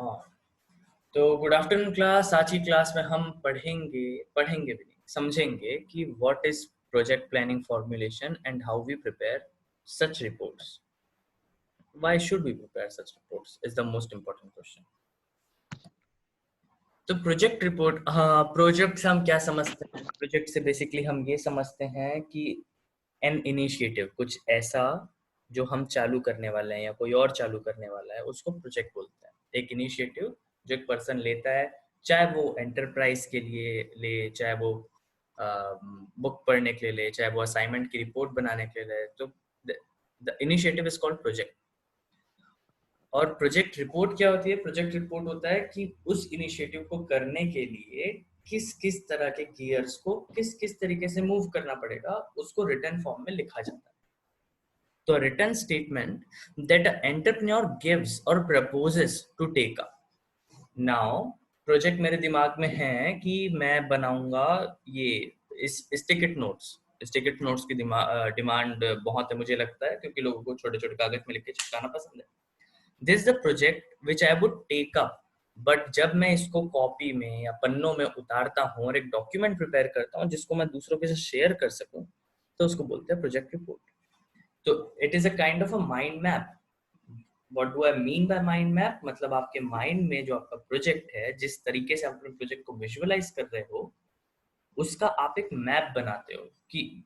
हाँ, तो good afternoon class. आज की क्लास में हम पढ़ेंगे भी नहीं, समझेंगे कि what is project planning formulation and how we prepare such reports. Why should we prepare such reports is the most important question. तो प्रोजेक्ट रिपोर्ट, हाँ, प्रोजेक्ट से हम क्या समझते हैं? प्रोजेक्ट से बेसिकली हम ये समझते हैं कि एन इनिशिएटिव, कुछ ऐसा जो हम चालू करने वाले हैं या कोई और चालू करने वाला है, उसको प्रोजेक्ट बोलते हैं। एक इनिशिएटिव जो एक पर्सन लेता है, चाहे वो एंटरप्राइज के लिए ले, चाहे वो बुक पढ़ने के लिए ले, चाहे वो असाइनमेंट की रिपोर्ट बनाने के लिए ले, तो the initiative is called project. और प्रोजेक्ट रिपोर्ट क्या होती है? प्रोजेक्ट रिपोर्ट होता है कि उस इनिशिएटिव को करने के लिए किस किस तरह के गियर्स को किस किस तरीके से मूव करना पड़ेगा, उसको रिटन फॉर्म में लिखा जाता है। तो written statement that a entrepreneur gives और proposes to take up. Now project मेरे दिमाग में है कि मैं बनाऊंगा ये इस टिकट नोट्स। इस टिकट नोट्स की डिमांड बहुत है, मुझे लगता है, क्योंकि लोगों को छोटे छोटे कागज में लिख के चिपकाना पसंद है। This the project which I would take up. But जब मैं इसको कॉपी में या पन्नों में उतारता हूँ और एक डॉक्यूमेंट प्रिपेयर करता हूँ जिसको मैं दूसरों के साथ शेयर कर सकूं, तो उसको बोलते हैं प्रोजेक्ट रिपोर्ट। तो it is a kind of a mind map. What do I mean by mind map? मतलब आपके माइंड में जो आपका प्रोजेक्ट है, जिस तरीके से आप अपने प्रोजेक्ट को विजुअलाइज कर रहे हो, उसका आप एक मैप बनाते हो कि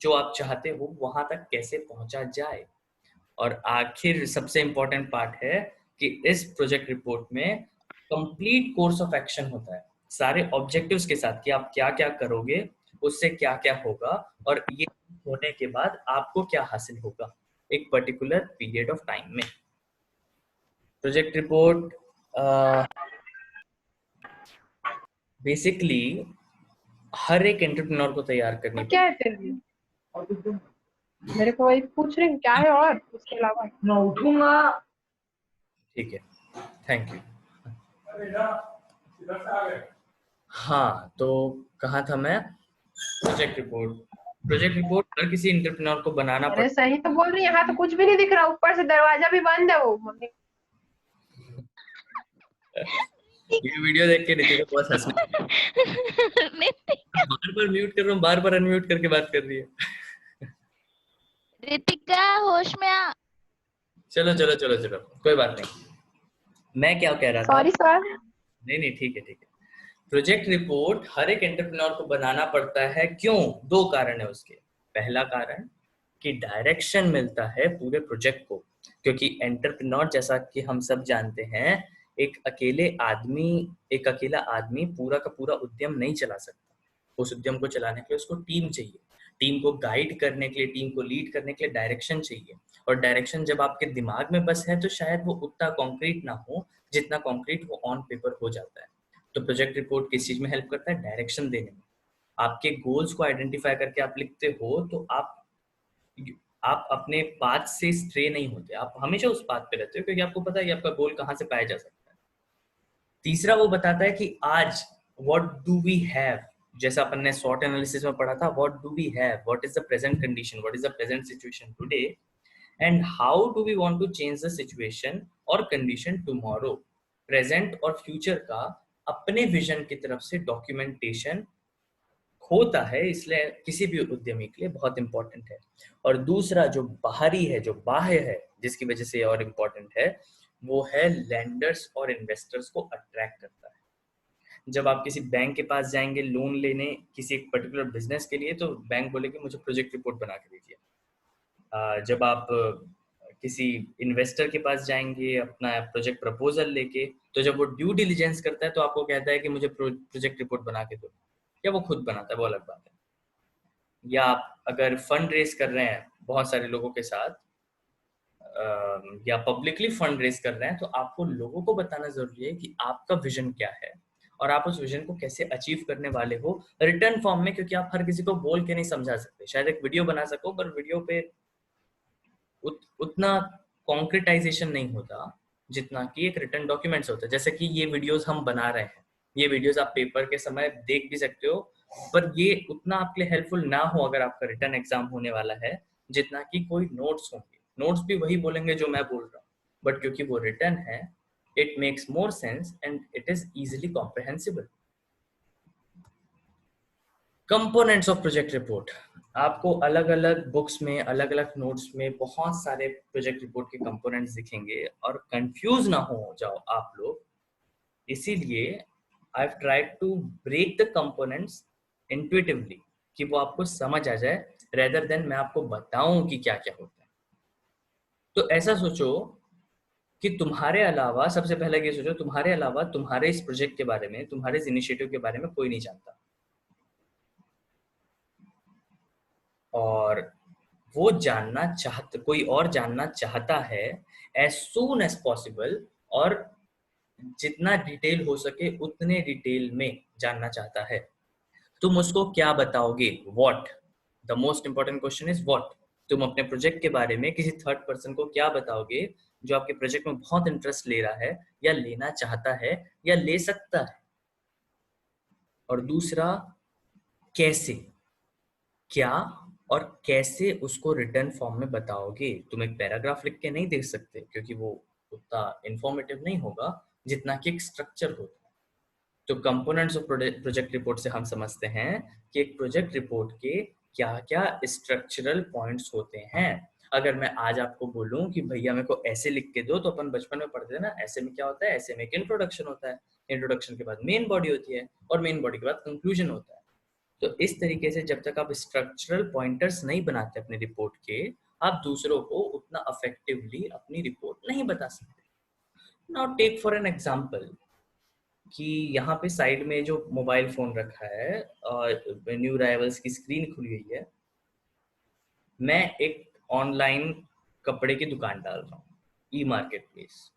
जो आप चाहते हो वहां तक कैसे पहुंचा जाए। और आखिर सबसे इंपॉर्टेंट पार्ट है कि इस प्रोजेक्ट रिपोर्ट में कंप्लीट कोर्स ऑफ एक्शन होता है, सारे ऑब्जेक्टिव्स के साथ कि आप क्या क्या करोगे, उससे क्या क्या होगा, और ये होने के बाद आपको क्या हासिल होगा एक पर्टिकुलर पीरियड ऑफ टाइम में। प्रोजेक्ट रिपोर्ट बेसिकली हर एक एंटरप्रेन्योर को तैयार करनी क्या है फिर भी? मेरे को वही पूछ रही हूँ क्या है और उसके अलावा। मैं उठूंगा। ठीक है, थैंक यू। हाँ, तो कहाँ था मैं? Project report. प्रोजेक्ट रिपोर्ट हर किसी एंटरप्रेन्योर को बनाना अरे पड़ता सही तो बोल रही है, यहाँ तो कुछ भी नहीं दिख रहा, ऊपर से दरवाजा भी बंद है। वो मम्मी है। ये वीडियो देख के रितिका बहुत हंसने लगी। बार बार म्यूट कर रहा हूँ, बार बार अनम्यूट करके बात कर रही है। रितिका होश में आ। चलो चलो चलो चलो, कोई बात नहीं। मैं क्या कह रहा था? Sorry sir. नहीं नहीं, ठीक है ठीक है। प्रोजेक्ट रिपोर्ट हर एक एंटरप्रेन्योर को बनाना पड़ता है। क्यों? दो कारण है उसके। पहला कारण कि डायरेक्शन मिलता है पूरे प्रोजेक्ट को, क्योंकि एंटरप्रेन्योर, जैसा कि हम सब जानते हैं, एक अकेला आदमी पूरा का पूरा उद्यम नहीं चला सकता। उस उद्यम को चलाने के लिए उसको टीम चाहिए। टीम को गाइड करने के लिए, टीम को लीड करने के लिए डायरेक्शन चाहिए। और डायरेक्शन जब आपके दिमाग में बस है तो शायद वो उतना कॉन्क्रीट ना हो जितना कॉन्क्रीट वो ऑन पेपर हो जाता है। तो प्रोजेक्ट रिपोर्ट किस चीज में हेल्प करता है? डायरेक्शन देने में। आपके गोल्स को आइडेंटिफाई करके आप लिखते हो तो आप अपने पाथ से स्ट्रे नहीं होते, आप हमेशा उस पाथ पे रहते हो, क्योंकि आपको पता है कि आपका गोल कहाँ से पाया जा सकता है। तीसरा, वो बताता है कि आज व्हाट डू वी हैव। जैसा अपन ने शॉर्ट एनालिसिस में पढ़ा था, what do we have, what is the present condition, what is the present situation today, and how do we want to change the situation और कंडीशन टुमारो। प्रेजेंट और future का अपने vision की तरफ से डॉक्यूमेंटेशन होता है, इसलिए किसी भी उद्यमी के लिए बहुत इंपॉर्टेंट है। और दूसरा जो बाहरी है, जो बाह्य है, जिसकी वजह से और इम्पोर्टेंट है, वो है लैंडर्स और इन्वेस्टर्स को अट्रैक्ट करता है। जब आप किसी बैंक के पास जाएंगे लोन लेने किसी एक पर्टिकुलर बिजनेस के लिए, तो बैंक बोलेगी मुझे प्रोजेक्ट रिपोर्ट बना के दीजिए। जब आप किसी इन्वेस्टर के पास जाएंगे अपना प्रोजेक्ट प्रपोजल लेके, तो जब वो ड्यू डिलिजेंस करता है तो आपको कहता है कि मुझे प्रोजेक्ट रिपोर्ट बना के दो, या वो खुद बनाता है, वो अलग बात है। या आप अगर फंड रेज कर रहे हैं बहुत सारे लोगों के साथ, या पब्लिकली फंड रेज कर रहे हैं, तो आपको लोगों को बताना जरूरी है कि आपका विजन क्या है और आप उस विजन को कैसे अचीव करने वाले हो रिटर्न फॉर्म में, क्योंकि आप हर किसी को बोल के नहीं समझा सकते। शायद एक वीडियो बना सको, पर वीडियो पे उतना कॉन्क्रिटाइजेशन नहीं होता जितना कि एक रिटर्न डॉक्यूमेंट्स होता है। जैसे कि ये वीडियोस हम बना रहे हैं, ये वीडियोस आप पेपर के समय देख भी सकते हो, पर ये उतना आपके लिए हेल्पफुल ना हो अगर आपका रिटर्न एग्जाम होने वाला है, जितना कि कोई नोट्स होंगे। नोट्स भी वही बोलेंगे जो मैं बोल रहा हूँ, बट क्योंकि वो रिटर्न है it makes more sense and it is easily comprehensible. Components of project report, आपको अलग अलग बुक्स में, अलग अलग नोट्स में बहुत सारे प्रोजेक्ट रिपोर्ट के कंपोनेंट्स दिखेंगे और कंफ्यूज ना हो जाओ आप लोग, इसीलिए I have tried to break the components intuitively कि वो आपको समझ आ जाए, रेदर देन मैं आपको बताऊं कि क्या क्या होता है। तो ऐसा सोचो कि तुम्हारे अलावा, सबसे पहले ये सोचो, तुम्हारे अलावा तुम्हारे इस प्रोजेक्ट के बारे में, तुम्हारे इस इनिशिएटिव के बारे में कोई नहीं जानता, और वो जानना चाहता, कोई और जानना चाहता है एज सून एज पॉसिबल, और जितना डिटेल हो सके उतने डिटेल में जानना चाहता है। तुम उसको क्या बताओगे? What, the most important question is what. तुम अपने प्रोजेक्ट के बारे में किसी थर्ड पर्सन को क्या बताओगे जो आपके प्रोजेक्ट में बहुत इंटरेस्ट ले रहा है या लेना चाहता है या ले सकता है? और दूसरा, कैसे, क्या और कैसे उसको रिटर्न फॉर्म में बताओगे? तुम एक पैराग्राफ लिख के नहीं दे सकते क्योंकि वो उतना इंफॉर्मेटिव नहीं होगा जितना कि एक स्ट्रक्चर होता है। तो कंपोनेंट्स ऑफ प्रोजेक्ट रिपोर्ट से हम समझते हैं कि एक प्रोजेक्ट रिपोर्ट के क्या क्या स्ट्रक्चरल पॉइंट्स होते हैं। अगर मैं आज आपको बोलूं कि भैया मेरे को ऐसे लिख के दो, तो अपन बचपन में पढ़ते थे ना, ऐसे में क्या होता है, ऐसे में एक इंट्रोडक्शन होता है, इंट्रोडक्शन के बाद मेन बॉडी होती है और मेन बॉडी के बाद कंक्लूजन होता है। तो इस तरीके से जब तक आप स्ट्रक्चरल पॉइंटर्स नहीं बनाते अपनी रिपोर्ट के, आप दूसरों को उतना अफेक्टिवली अपनी रिपोर्ट नहीं बता सकते। Now take for an example कि यहाँ पे साइड में जो मोबाइल फोन रखा है और न्यू राइवल्स की स्क्रीन खुली हुई है, मैं एक ऑनलाइन कपड़े की दुकान डाल रहा हूँ, e marketplace.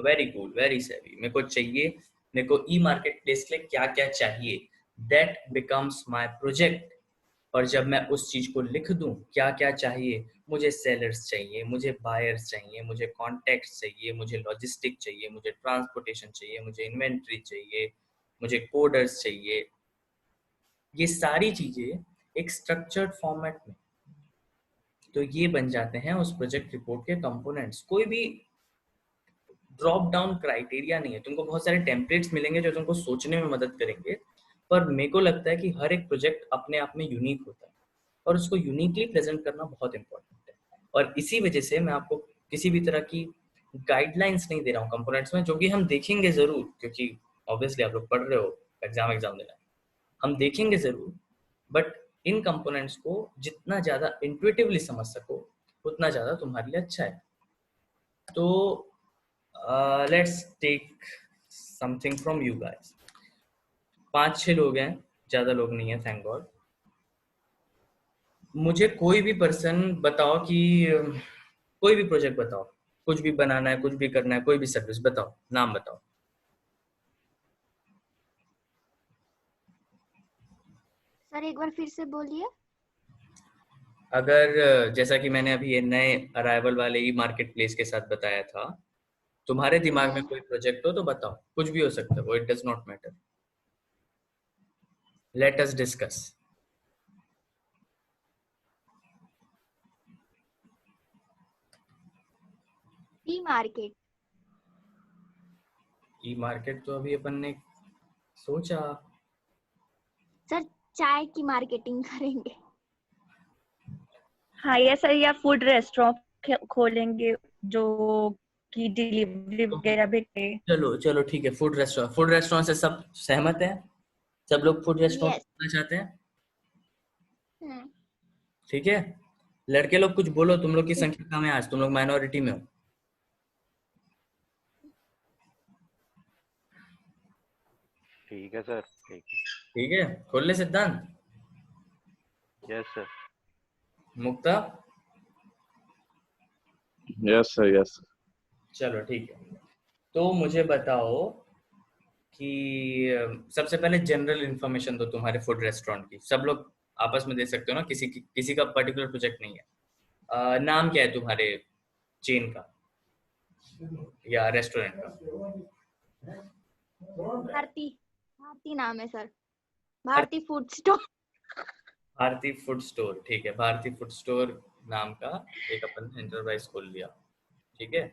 Very cool, very savvy. मेरे को चाहिए, मेरे को ई मार्केट प्लेस के लिए क्या क्या चाहिए, दैट बिकम्स माई प्रोजेक्ट। और जब मैं उस चीज को लिख दूं क्या क्या चाहिए, मुझे सेलर्स चाहिए, मुझे बायर्स चाहिए, मुझे कॉन्टैक्ट्स चाहिए, मुझे लॉजिस्टिक चाहिए, मुझे ट्रांसपोर्टेशन चाहिए, मुझे इन्वेंट्री चाहिए, मुझे कोडर्स चाहिए, ये सारी चीजें एक स्ट्रक्चर्ड फॉर्मेट में। तो ये बन जाते हैं उस प्रोजेक्ट रिपोर्ट के कंपोनेंट्स। कोई भी ड्रॉप डाउन क्राइटेरिया नहीं है, तुमको बहुत सारे टेम्पलेट्स मिलेंगे जो तुमको सोचने में मदद करेंगे, पर मेरे को लगता है कि हर एक प्रोजेक्ट अपने आप में यूनिक होता है और उसको यूनिकली प्रेजेंट करना बहुत इंपॉर्टेंट है। और इसी वजह से मैं आपको किसी भी तरह की गाइडलाइंस नहीं दे रहा हूँ कंपोनेंट्स में, जो कि हम देखेंगे जरूर, क्योंकि ऑब्वियसली आप लोग पढ़ रहे हो, एग्जाम देना, हम देखेंगे जरूर, बट इन कंपोनेंट्स को जितना ज्यादा इंट्यूटिवली समझ सको उतना ज्यादा तुम्हारे लिए अच्छा है। तो let's take something from you guys. 5-6 लोग हैं, ज्यादा लोग नहीं है, थैंक गॉड। मुझे कोई भी पर्सन बताओ कि कोई भी प्रोजेक्ट बताओ, कुछ भी बनाना है, कुछ भी करना है, कोई भी सर्विस बताओ, नाम बताओ। सर एक बार फिर से बोलिए। अगर जैसा कि मैंने अभी ये नए अराइवल वाले ही मार्केट प्लेस के साथ बताया था, तुम्हारे दिमाग में कोई प्रोजेक्ट हो तो बताओ, कुछ भी हो सकता है वो, it does not matter, let us discuss. E market. E market तो अभी अपन ने सोचा। सर चाय की मार्केटिंग करेंगे। हाँ ये सही, या फूड रेस्टोरेंट खोलेंगे जो कि डिलीवरी वगैरह भी करे। चलो चलो ठीक है, फूड रेस्टोरेंट, फूड रेस्टोरेंट से सब सहमत हैं? सब लोग फूड रेस्टोरेंट Yes. खोलना चाहते हैं? हम्म, ठीक है, लड़के लोग कुछ बोलो, तुम लोग की संख्या कम है आज, तुम लोग माइनॉरिटी में हो। ठीक है सर, ठीक है। ठीक है, खोल ले Siddhant. Yes sir. Mukta? Yes sir, yes. चलो ठीक है, तो मुझे बताओ कि सबसे पहले जनरल इंफॉर्मेशन दो तुम्हारे फूड रेस्टोरेंट की, सब लोग आपस में दे सकते हो ना, किसी का पर्टिकुलर प्रोजेक्ट नहीं है। नाम क्या है तुम्हारे चेन का या रेस्टोरेंट का? भारती भारती नाम है sir, Bharti food store. Bharti food store, ठीक है, भारती फूड स्टोर नाम का एक अपन एंटरप्राइज खोल लिया, ठीक है।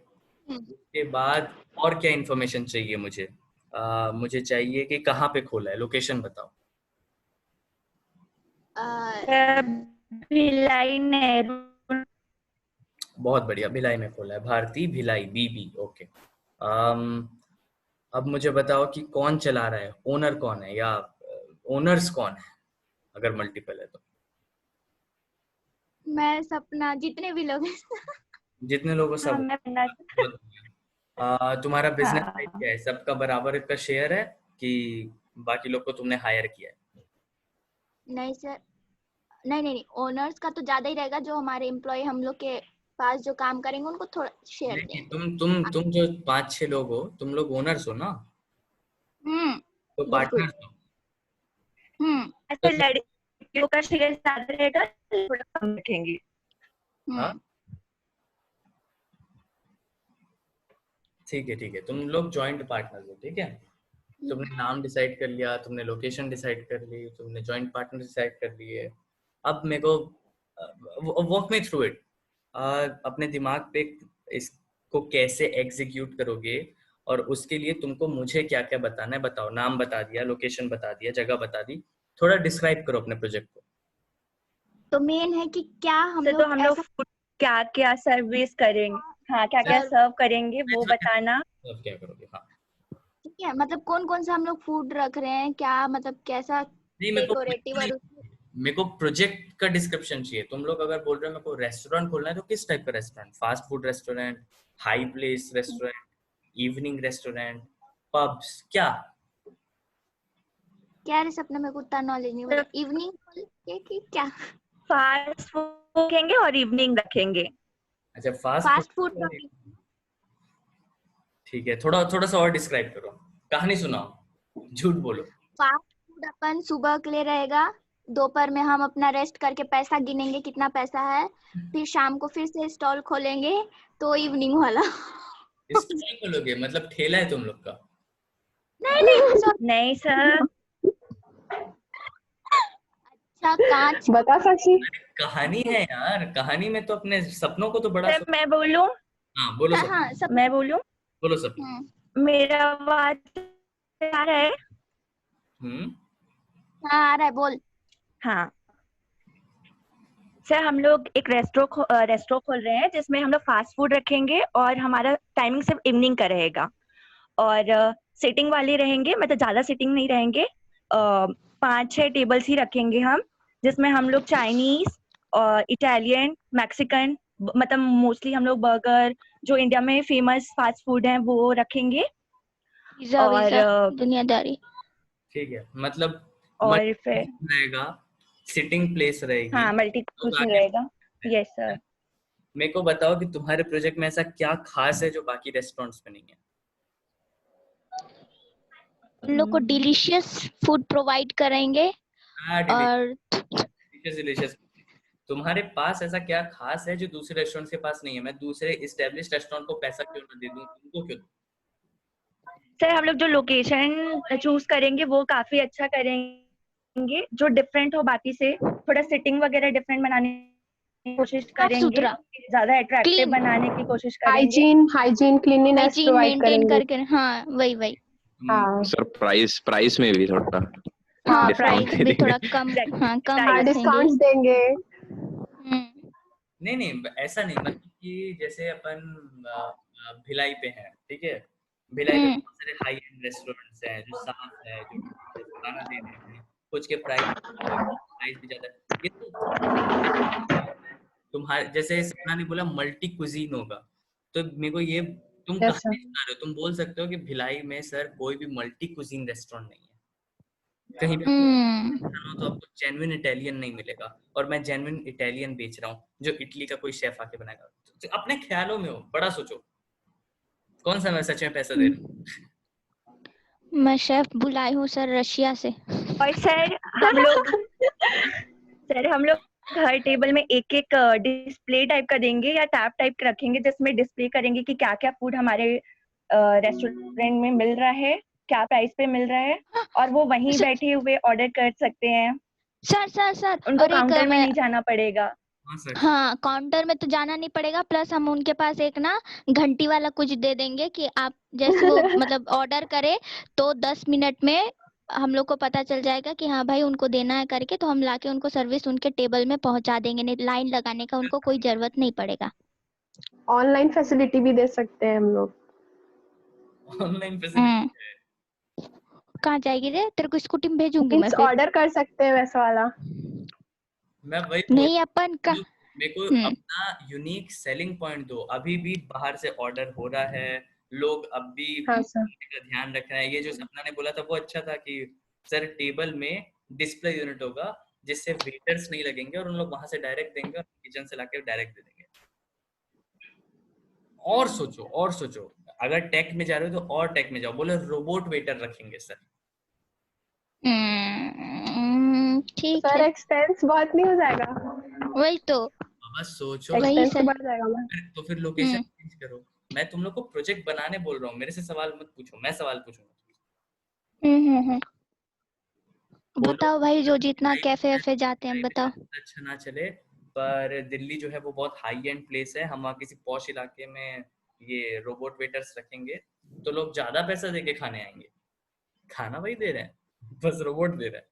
उसके बाद और क्या इन्फॉर्मेशन चाहिए मुझे? मुझे चाहिए कि कहाँ पे खोला है, लोकेशन बताओ। भिलाई नेहरू। बहुत बढ़िया, भिलाई में खोला है, भारती भिलाई, बीबी, ओके। अब मुझे बताओ कि कौन चला रहा है, ओनर कौन है, या ओनर्स कौन है अगर मल्टीपल है तो? मैं, सपना, जितने भी लोग हैं। जितने लोगों हाँ, सब। मैं बनना। तुम्हारा बिजनेस टाइप हाँ, क्या है? सबका बराबर का शेयर है कि बाकी लोग को तुमने हायर किया है? नहीं सर, नहीं नहीं नहीं, ओनर्स का तो ज्यादा ही रहेगा। जो हमारे एम्प्लॉय हम लोग के पास जो काम करेंगे उनको थोड़ा शेयर नहीं, देंगे। तुम जो 5-6 लोग हो, तुम लोग ओनर्स हो ना, तो बिल्कुल। पार्टनर्स हो। तो ऐसे लड़कियों का शेयर ज्यादा रहेगा, थोड़ा कम रखेंगे। हाँ, ठीक है ठीक है, तुम लोग जॉइंट पार्टनर्स हो, ठीक है। तुमने नाम डिसाइड कर लिया, तुमने लोकेशन डिसाइड कर ली, तुमने जॉइंट पार्टनर डिसाइड कर लिए। अब मेरे को वॉक मी थ्रू इट। अपने दिमाग पे इसको कैसे एग्जीक्यूट करोगे, और उसके लिए तुमको मुझे क्या क्या बताना है बताओ। नाम बता दिया, लोकेशन बता दिया, जगह बता दी, थोड़ा डिस्क्राइब करो अपने प्रोजेक्ट को। तो मेन है कि क्या हम तो लोग हम लोग ऐसा क्या क्या सर्विस करेंगे, हाँ क्या क्या सर्व, सर्व करेंगे वो बताना। अब क्या करोगे? हाँ, ठीक है, मतलब कौन कौन सा हम लोग फूड रख रहे हैं, क्या मतलब कैसा नहीं, डेकोरेटिव और मेरे को प्रोजेक्ट का डिस्क्रिप्शन चाहिए। तुम लोग अगर बोल रहे हो मेरे को रेस्टोरेंट खोलना है, तो किस टाइप का restaurant? Fast food restaurant, high place restaurant, evening restaurant, pubs, क्या? क्या है सपना, मेरे को उतना नॉलेज नहीं बोला। इवनिंग के क्या? फास्ट फूड रखेंगे और इवनिंग रखेंगे। अच्छा, फास्ट फास्ट फूड फूड, ठीक है। थोड़ा थोड़ा सा और डिस्क्राइब करो, कहानी सुनाओ, झूठ बोलो। फास्ट फूड अपन सुबह के लिए रहेगा, दोपहर में हम अपना रेस्ट करके पैसा गिनेंगे कितना पैसा है, फिर शाम को फिर से स्टॉल खोलेंगे, तो इवनिंग वाला। स्टॉल खोलोगे मतलब ठेला है तुम लोग का? नहीं नहीं सर, नहीं सर, अच्छा कांच। बता साक्षी। कहानी है यार, कहानी में तो अपने सपनों को तो बड़ा सर मैं बोलूं, हाँ, बोलो सब, हाँ सब। मैं बोलूं, बोलो सब। मेरा आवाज आ रहा है? हम्म। हाँ आ रहा है, बोल। हाँ सर, हम लोग एक रेस्टोरेंट खोल रहे हैं जिसमें हम लोग फास्ट फूड रखेंगे और हमारा टाइमिंग सिर्फ इवनिंग का रहेगा। और सिटिंग वाले रहेंगे, मतलब ज्यादा सिटिंग नहीं रहेंगे, 5-6 टेबल्स ही रखेंगे हम, जिसमें हम लोग चाइनीज और इटालियन, मैक्सिकन, मतलब मोस्टली हम लोग बर्गर, जो इंडिया में फेमस फास्ट फूड है वो रखेंगे। पिज्जा और विज़्ज़ा दुनियादारी। ठीक है, मतलब और मल्टी फिर रहेगा, सिटिंग प्लेस रहेगी, हाँ, मल्टी लोग कुजिन आके। रहेगा। Yes sir. मेरे को बताओ कि तुम्हारे प्रोजेक्ट में ऐसा क्या खास है जो बाकी रेस्टोरेंट्स में नहीं है? उन लोग को डिलीशियस फूड प्रोवाइड करेंगे। हाँ, और डिलीशियस डिलीशियस। तुम्हारे पास ऐसा क्या खास है जो दूसरे रेस्टोरेंट के पास नहीं है? मैं दूसरे एस्टेब्लिश रेस्टोरेंट को पैसा क्यों ना दे दूं, तुमको क्यों? सर हम लोग जो लोकेशन चूज करेंगे वो काफी अच्छा करेंगे, जो डिफरेंट हो बाकी से, थोड़ा सिटिंग वगैरह डिफरेंट बनाने की कोशिश साफ करेंगे, सुथरा, ज्यादा अट्रैक्टिव क्लीन, बनाने की कोशिश करेंगे। Hygiene cleanliness hygiene provide maintain करेंगे। करके। हाँ वही वही। हाँ सर प्राइस में भी थोड़ा हाँ डिस्काउंट प्राइस दे भी देंगे। थोड़ा कम, हाँ कम हाँ, प्राइस रखेंगे। डिस्काउंट देंगे। नहीं नहीं, ऐसा नहीं, मतलब कि जैसे अपन भिलाई पे हैं, ठीक है, भिलाई पे बहुत सारे हाई एंड रेस्टोरेंट्स हैं जो साफ है, जो खाना दे रहे हैं, कुछ के प्राइस भी ज्यादा है। ये तो तुम्हारे जैसे सपना ने बोला मल्टी कुजीन होगा, तो मेरे को ये, तुम यस कहानी सर। सुना रहे हो, तुम बोल सकते हो कि भिलाई में सर कोई भी मल्टी कुजीन रेस्टोरेंट नहीं है, कहीं पे खाना हो तो आपको जेन्युइन इटालियन नहीं मिलेगा, और मैं जेन्युइन इटालियन बेच रहा हूँ जो इटली का कोई शेफ आके बनाएगा। तो अपने ख्यालों में हो, बड़ा सोचो, कौन सा मैं सच में पैसा दे रहा हूँ? मैं शेफ बुलाई हूँ सर रशिया से। और सर हम लोग हर टेबल में एक एक डिस्प्ले टाइप का देंगे या टैब टाइप का रखेंगे, जिसमें डिस्प्ले करेंगे कि क्या क्या फूड हमारे रेस्टोरेंट में मिल रहा है, क्या प्राइस पे मिल रहा है, और वो वहीं सर बैठे हुए ऑर्डर कर सकते हैं, सर सर सर, उनको और एक काउंटर में मैं, नहीं जाना पड़ेगा। हाँ सर। हाँ, काउंटर में तो जाना नहीं पड़ेगा, प्लस हम उनके पास एक ना घंटी वाला कुछ दे देंगे कि आप जैसे वो मतलब ऑर्डर करे तो 10 मिनट में हम लोग को पता चल जाएगा कि हाँ भाई उनको देना है करके, तो हम लाके उनको सर्विस उनके टेबल में पहुंचा देंगे, नहीं लाइन लगाने का उनको कोई जरूरत नहीं पड़ेगा। ऑनलाइन फैसिलिटी भी दे सकते हैं हम लोग। ऑनलाइन फैसिलिटी कहाँ जाएगी रे, तेरे को स्कूटी में भेजूंगी मैं मीन्स फिर। ऑर्डर कर सकते हैं वैसा वाला। मैं वही बोल नहीं अपन का मेरे को अपना यूनिक सेलिंग पॉइंट दो। अभी भी बाहर से ऑर्डर हो रहा है, लोग अब भी हाँ सर। का ध्यान रख रहे हैं। ये जो सपना ने बोला था वो अच्छा था कि सर टेबल में डिस्प्ले यूनिट होगा जिससे वेटर्स नहीं लगेंगे और उन लोग वहां से डायरेक्ट देंगे और किचन से लाके डायरेक्ट दे देंगे। और सोचो अगर टेक में जा रहे हो तो और टेक में जाओ, बोले रोबोट वेटर रखेंगे सर। ठीक सर है, एक्सपेंस बहुत नहीं हो जाएगा? वही तो, बस सोचो वही एक्सपेंस तो सर। बढ़ जाएगा मैम। तो फिर लोकेशन चेंज करो। मैं तुम लोग को प्रोजेक्ट बनाने बोल रहा हूँ, मेरे से सवाल मत पूछो, मैं सवाल पूछूंगा। हम्म। बोलो। बताओ भाई, जो जितना कैफे वैफे जाते हैं बताओ। अच्छा ना चले, पर दिल्ली जो है वो बहुत हाई एंड प्लेस है। हम वहाँ किसी पॉश इलाके में ये रोबोट वेटर्स रखेंगे तो लोग ज्यादा पैसा देके खाने आएंगे। खाना वही दे रहे हैं, बस रोबोट दे रहे हैं।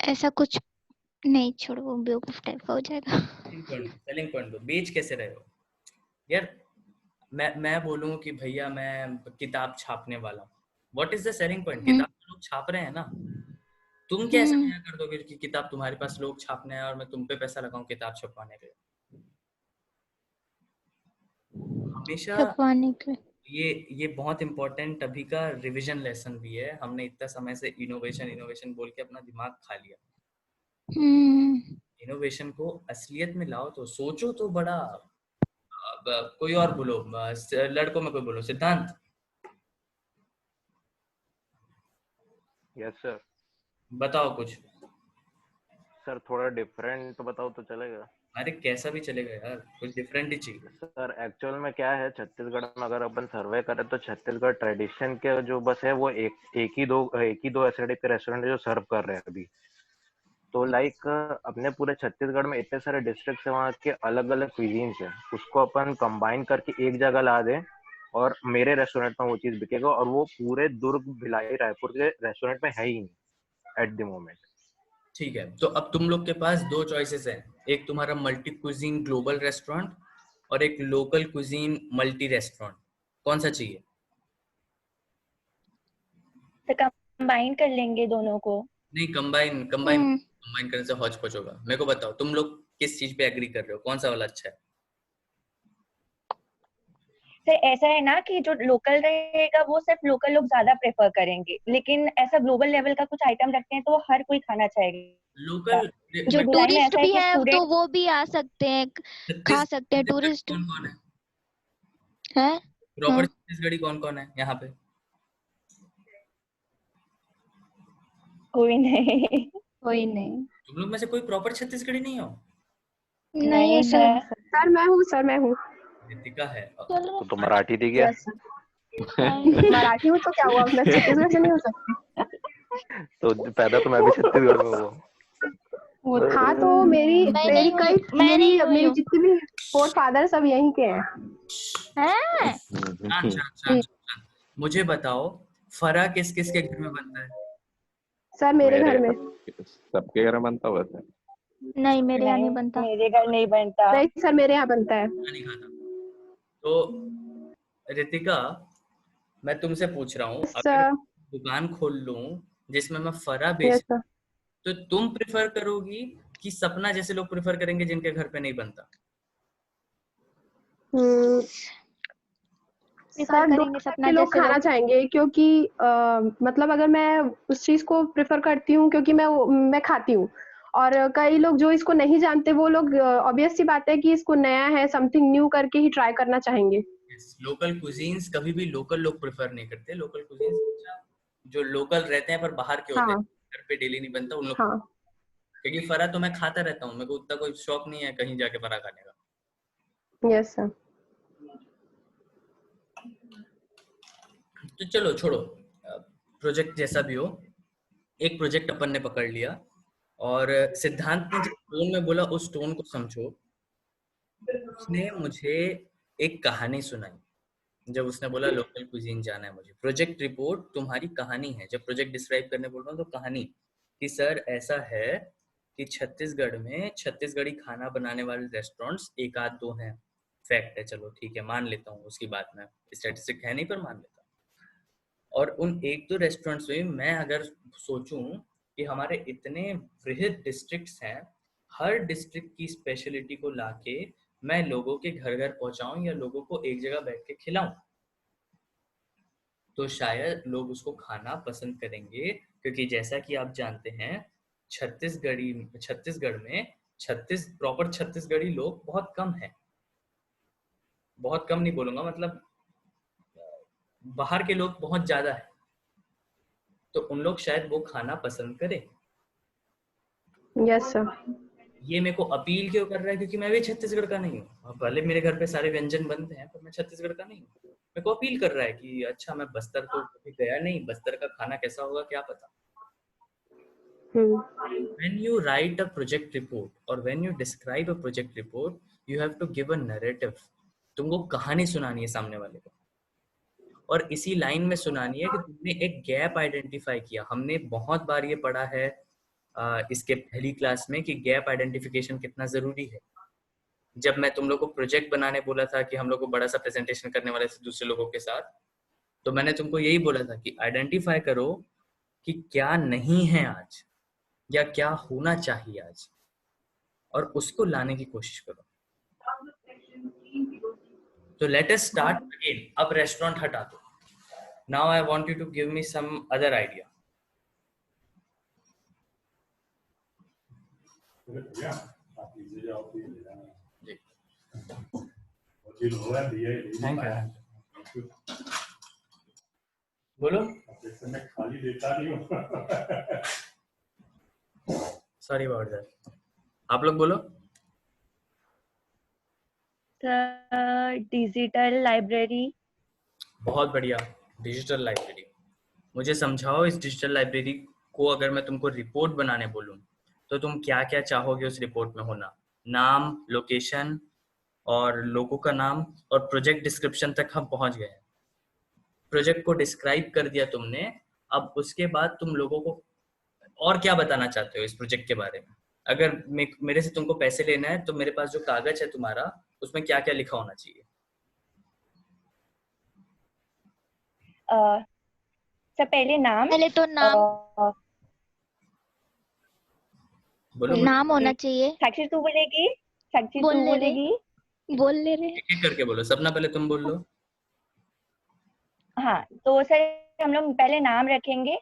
ऐसा कुछ नहीं, छोड़ो, वो बेवकूफ टाइप का हो जाएगा। सेलिंग पॉइंट दो। बेच कैसे रहे हो यार? मैं बोलूँ कि भैया मैं किताब छापने वाला हूँ, what is the selling point? किताब तो लोग छाप रहे हैं ना। तुम कैसे मना कर दोगे कि किताब तुम्हारे पास लोग छापने हैं और मैं तुम पे पैसा लगाऊं किताब छपवाने के? हमेशा छपवाने के। ये बहुत इंपॉर्टेंट अभी का रिवीजन लेसन भी है। हमने इतना समय से इनोवेशन बोल के अपना दिमाग खा लिया। इनोवेशन को असलियत में लाओ तो सोचो तो बड़ा। कोई और बोलो, लड़कों में कोई बोलो। सिद्धांत। Yes sir. बताओ कुछ। सर थोड़ा डिफरेंट तो बताओ तो चलेगा। अरे कैसा भी चलेगा यार, कुछ डिफरेंट ही चाहिए। सर एक्चुअल में क्या है, छत्तीसगढ़ में अगर अपन सर्वे करें तो छत्तीसगढ़ ट्रेडिशन के जो बस है वो एक ही दो ऐसे टाइप के रेस्टोरेंट है जो सर्व कर रहे हैं अभी। तो लाइक अपने पूरे छत्तीसगढ़ में इतने सारे डिस्ट्रिक्ट है, वहाँ के अलग अलग क्विजीन्स है, उसको अपन कंबाइन करके एक जगह ला दें और मेरे रेस्टोरेंट में वो चीज बिकेगा। और वो पूरे दुर्ग भिलाई रायपुर के रेस्टोरेंट में है ही नहीं एट द मोमेंट। ठीक है, तो अब तुम लोग के पास दो चॉइसेस हैं। एक तुम्हारा मल्टी कुजीन ग्लोबल रेस्टोरेंट और एक लोकल कुजीन मल्टी रेस्टोरेंट। कौन सा चाहिए? तो कंबाइन कर लेंगे दोनों को। नहीं, कंबाइन करने से हौच पौच होगा। मेरे को बताओ तुम लोग किस चीज पे एग्री कर रहे हो, कौन सा वाला अच्छा है? तो ऐसा है ना कि जो लोकल रहेगा वो सिर्फ लोकल लोग ज्यादा प्रेफर करेंगे, लेकिन ऐसा ग्लोबल लेवल का कुछ आइटम रखते हैं तो वो हर कोई खाना चाहेगा। लोकल जो भिलाई में टूरिस्ट ऐसा है भी कि है तो स्टूडेंट वो भी आ सकते हैं, खा सकते हैं टूरिस्ट। कौन कौन है? है प्रॉपर छत्तीसगढ़ी कौन कौन है यहाँ पे? कोई नहीं। कोई नहीं। तुम लोग में से कोई प्रॉपर छत्तीसगढ़ी नहीं हो? नहीं है सर। सर मैं हूँ। रितिका है। तो मराठी थी क्या? यस मराठी हूँ तो क्या हुआ, मैं छत्तीसगढ़ से नहीं हो सकती? तो पैदा तो मैं भी छत्तीसगढ़ में हुआ। वो था तो मेरी जितनी भी फोर फादर सब यहीं के हैं। अच्छा। मुझे बताओ, फरा किस किस के घर में बनता है? सर मेरे घर में। सबके घर में बनता हुआ था। नहीं, मेरे यहाँ नहीं बनता। मेरे घर नहीं बनता। नहीं सर मेरे यहाँ बनता है। नहीं खाता। तो रितिका, मैं तुमसे पूछ रहा हूँ, अगर सर दुकान खोल लूं जिसमें मैं फरा यस बेच, सर। तो तुम प्रेफर करोगी कि सपना जैसे लोग प्रेफर करेंगे जिनके घर पे नहीं बनता? सर दोनों टाइप के लोग खाना चाहेंगे, क्योंकि मतलब अगर मैं उस चीज को प्रेफर करती हूँ क्योंकि मैं खाती हूँ, और कई लोग जो इसको नहीं जानते वो लोग ऑब्वियस सी बात है कि इसको नया है, समथिंग न्यू करके ही ट्राई करना चाहेंगे। लोकल कुजीन्स कभी भी लोकल लोग प्रेफर नहीं करते। लोकल कुजीन्स जो लोकल रहते हैं पर बाहर के होते हैं, घर पे डेली नहीं बनता उन लोग। क्योंकि फरा तो मैं खाता रहता हूँ, मेरे को उतना कोई शौक नहीं है कहीं जाके फरा खाने का। Yes sir. तो चलो छोड़ो, प्रोजेक्ट जैसा भी हो, एक प्रोजेक्ट अपन ने पकड़ लिया और सिद्धांत ने जिस टोन में बोला उस टोन को समझो। उसने मुझे एक कहानी सुनाई जब उसने बोला लोकल कुजीन जाना है मुझे। प्रोजेक्ट रिपोर्ट तुम्हारी कहानी है। जब प्रोजेक्ट डिस्क्राइब करने बोल रहा हूँ तो कहानी कि सर ऐसा है कि छत्तीसगढ़ में छत्तीसगढ़ी खाना बनाने वाले रेस्टोरेंट्स एक आध दो हैं। फैक्ट है, चलो ठीक है मान लेता हूँ, उसकी बात में स्टैटिस्टिक है नहीं पर मान लेता हूँ। और उन एक दो रेस्टोरेंट्स में मैं अगर सोचूं कि हमारे इतने वृहद डिस्ट्रिक्ट्स हैं, हर डिस्ट्रिक्ट की स्पेशलिटी को लाके मैं लोगों के घर घर पहुंचाऊं या लोगों को एक जगह बैठ के खिलाऊं, तो शायद लोग उसको खाना पसंद करेंगे। क्योंकि जैसा कि आप जानते हैं छत्तीसगढ़ में प्रॉपर छत्तीसगढ़ी लोग बहुत कम हैं। बहुत कम नहीं बोलूंगा, मतलब बाहर के लोग बहुत ज्यादा है, तो उन लोग शायद वो खाना पसंद करें। Yes sir. ये मेरे को अपील क्यों कर रहा है? क्योंकि मैं भी छत्तीसगढ़ का नहीं हूँ। भले मेरे घर पे सारे व्यंजन बनते हैं पर मैं छत्तीसगढ़ का नहीं हूँ। मेरे को अपील कर रहा है कि अच्छा मैं बस्तर तो कभी गया नहीं, बस्तर का खाना कैसा होगा क्या पता। When you write a project report or when you describe a project report, you have to give a narrative. तुमको कहानी सुनानी है सामने वाले को, और इसी लाइन में सुनानी है कि तुमने एक गैप आइडेंटिफाई किया। हमने बहुत बार ये पढ़ा है इसके पहली क्लास में कि गैप आइडेंटिफिकेशन कितना जरूरी है। जब मैं तुम लोग को प्रोजेक्ट बनाने बोला था कि हम लोग को बड़ा सा प्रेजेंटेशन करने वाले थे दूसरे लोगों के साथ, तो मैंने तुमको यही बोला था कि आइडेंटिफाई करो कि क्या नहीं है आज या क्या होना चाहिए आज, और उसको लाने की कोशिश करो। तो लेट अस स्टार्ट अगेन। अब रेस्टोरेंट हटा दो। Now I want you to give me some other idea. Thank you. बोलो। खाली देता नहीं हूँ। Sorry about that. आप लोग बोलो। Digital library. बहुत बढ़िया, डिजिटल लाइब्रेरी। मुझे समझाओ इस डिजिटल लाइब्रेरी को अगर मैं तुमको रिपोर्ट बनाने बोलूं तो तुम क्या क्या चाहोगे उस रिपोर्ट में होना? नाम, लोकेशन और लोगों का नाम, और प्रोजेक्ट डिस्क्रिप्शन तक हम पहुंच गए। प्रोजेक्ट को डिस्क्राइब कर दिया तुमने, अब उसके बाद तुम लोगों को और क्या बताना चाहते हो इस प्रोजेक्ट के बारे में? अगर मेरे से तुमको पैसे लेना है तो मेरे पास जो कागज है तुम्हारा, उसमें क्या क्या लिखा होना चाहिए? सर पहले नाम। पहले तो नाम बोलो। नाम होना चाहिए। साक्षी तू बोलेगी? साक्षी बोल तू ले रे। बोलेगी? बोल ले रे। एक एक करके बोलो। सपना पहले तुम बोल लो। हाँ तो सर हम लोग पहले नाम रखेंगे,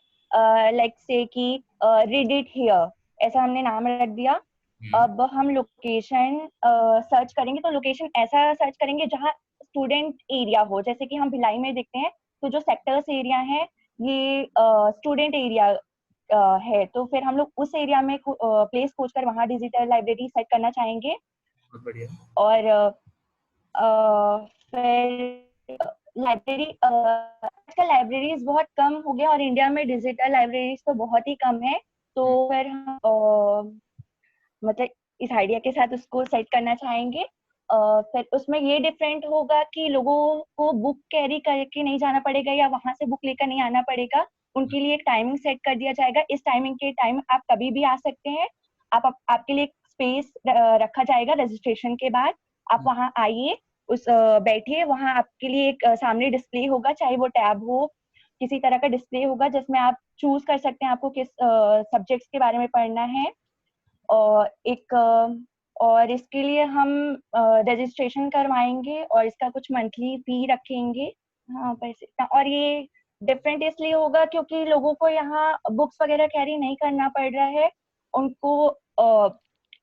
लाइक से कि रीड इट हियर, ऐसा हमने नाम रख दिया। अब हम लोकेशन सर्च करेंगे, तो लोकेशन ऐसा सर्च करेंगे जहाँ स्टूडेंट एरिया हो। जैसे कि हम भिलाई में देखते हैं तो जो सेक्टर्स एरिया है ये स्टूडेंट एरिया है, तो फिर हम लोग उस एरिया में प्लेस खोजकर वहाँ डिजिटल लाइब्रेरी सेट करना चाहेंगे। बहुत बढ़िया। और फिर लाइब्रेरी, आजकल लाइब्रेरीज बहुत कम हो गया और इंडिया में डिजिटल लाइब्रेरीज तो बहुत ही कम है, तो फिर हम मतलब इस आइडिया के साथ उसको सेट करना चाहेंगे। फिर उसमें ये डिफरेंट होगा कि लोगों को बुक कैरी करके नहीं जाना पड़ेगा या वहां से बुक लेकर नहीं आना पड़ेगा। उनके लिए एक टाइमिंग सेट कर दिया जाएगा, इस टाइमिंग के टाइम आप कभी भी आ सकते हैं। आपके लिए स्पेस रखा जाएगा रजिस्ट्रेशन के बाद। आप वहां आइए, उस बैठिए, वहां आपके लिए एक सामने डिस्प्ले होगा, चाहे वो टैब हो, किसी तरह का डिस्प्ले होगा जिसमें आप चूज कर सकते हैं आपको किस सब्जेक्ट्स के बारे में पढ़ना है। और इसके लिए हम रजिस्ट्रेशन करवाएंगे और इसका कुछ मंथली फी रखेंगे। हाँ पैसे। और ये डिफरेंट इसलिए होगा क्योंकि लोगों को यहाँ बुक्स वगैरह कैरी नहीं करना पड़ रहा है, उनको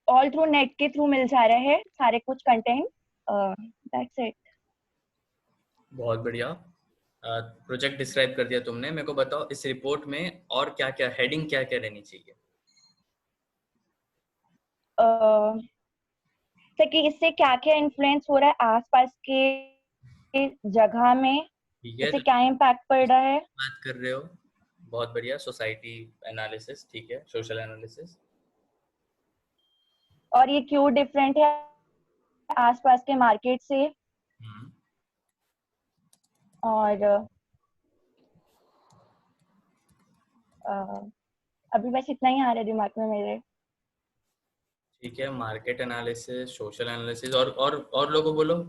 ऑल थ्रू नेट के थ्रू मिल जा रहा है सारे कुछ कंटेंट। That's it. बहुत बढ़िया। प्रोजेक्ट डिस्क्राइब कर दिया तुमने। मेरे को बताओ इस रिपोर्ट में और क्या क्या हेडिंग क्या क्या रहनी चाहिए? कि इससे क्या क्या इन्फ्लुएंस हो रहा है आसपास के जगह में, ठीक है, इससे तो क्या इम्पैक्ट पड़ रहा है। बात कर रहे हो बहुत बढ़िया। सोसाइटी एनालिसिस, ठीक है। सोशल एनालिसिस, और ये क्यों डिफरेंट है आसपास के मार्केट से। और अभी बस इतना ही आ रहा है दिमाग में मेरे। ठीक है। मार्केट एनालिसिस, सोशल एनालिसिस, और लोगों बोलो।